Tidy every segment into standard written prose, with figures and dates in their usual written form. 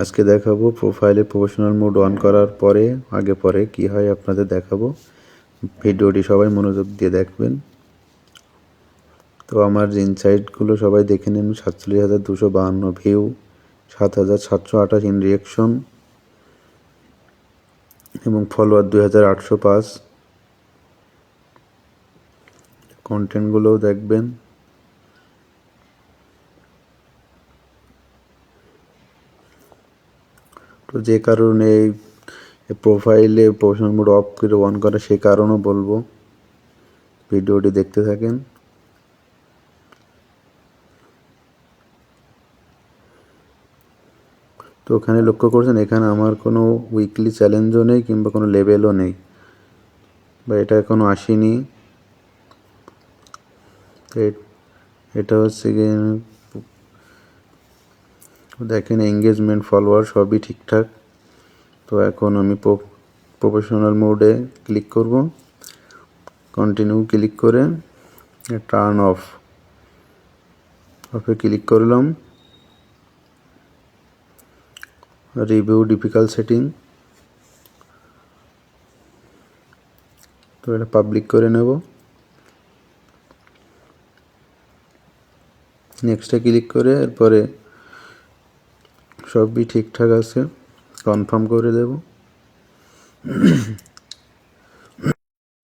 আজকে দেখাবো প্রোফাইলে প্রফেশনাল মোড অন করার পরে আগে পরে কি হয় আপনাদের দেখাবো। ভিডিওটি সবাই মনোযোগ দিয়ে দেখবেন। তো আমার ইনসাইটগুলো সবাই দেখে নিন। 47,252 ভিউ, 7,728 ইন রিয়েকশন এবং ফলোয়ার 2,805। কন্টেন্টগুলোও দেখবেন। তো যে কারণে এই প্রোফাইলে প্রফেশনাল মোড অফ করে অন করা সে কারণও বলবো, ভিডিওটি দেখতে থাকেন। তো ওখানে লক্ষ্য করছেন এখানে আমার কোনো উইকলি চ্যালেঞ্জও নেই কিংবা কোনো লেভেলও নেই, বা এটা এখনও আসেনি। তো এটা হচ্ছে গিয়ে দেখেন এঙ্গেজমেন্ট, ফলোয়ার সবই ঠিকঠাক। তো এখন আমি প্রফেশনাল মোডে ক্লিক করব। কন্টিনিউ ক্লিক করে টার্ন অফে ক্লিক করলাম। রিভিউ ডিফিকাল্ট সেটিং, তো এটা পাবলিক করে নেব। নেক্সটে ক্লিক করে এরপরে সবই ঠিকঠাক আছে কনফার্ম করে দেব।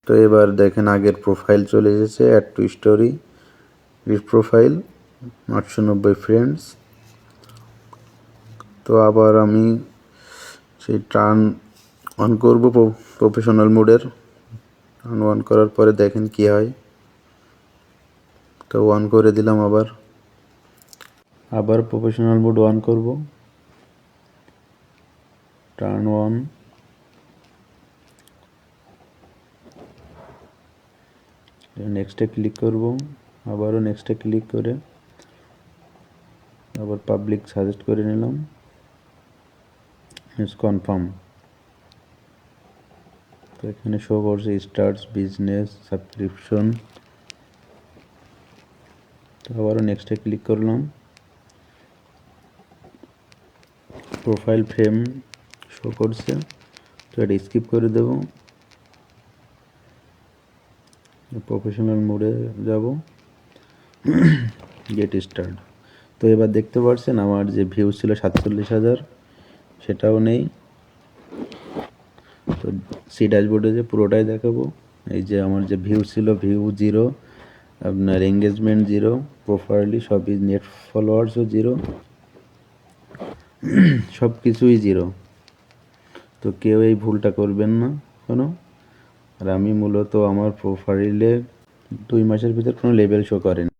তো এবার দেখেন আগের প্রোফাইল চলে এসেছে, add to story, profile 890 friends. তো আবার আমি সেই টার্ন অন করব প্রফেশনাল মোডের। টার্ন অন করার পরে দেখেন কি হয়। তো অন করে দিলাম। আবার প্রফেশনাল মোড অন করব, টার্ন অন। নেক্সটে ক্লিক করব, আবারও নেক্সটে ক্লিক করে আবার পাবলিক সাজেস্ট করে নিলাম, কনফার্ম। তো এখানে শো করছে স্টার্টস বিজনেস সাবস্ক্রিপশন। তো আবারও নেক্সটে ক্লিক করলাম। প্রোফাইল ফ্রেম শো করছে, তো এটা স্কিপ করে দেব। প্রফেশনাল মোডে যাব, গেট স্টার্ট। তো এবার দেখতে পাচ্ছেন আমার যে ভিউ ছিল 47,000 সেটাও নেই। তো সি ড্যাশবোর্ডে যে পুরোটাই দেখাবো। এই যে আমার যে ভিউ ছিল, ভিউ 0, আপনার এঙ্গেজমেন্ট 0, প্রোফাইলি সবই, নেট ফলোয়ার্সও 0, সব কিছুই 0। তো কেউ এই ভুলটা করবেন না কোনো। আর আমি মূলত আমার প্রোফাইলে 2 মাসের ভিতর কোনো লেভেল শো করেনি।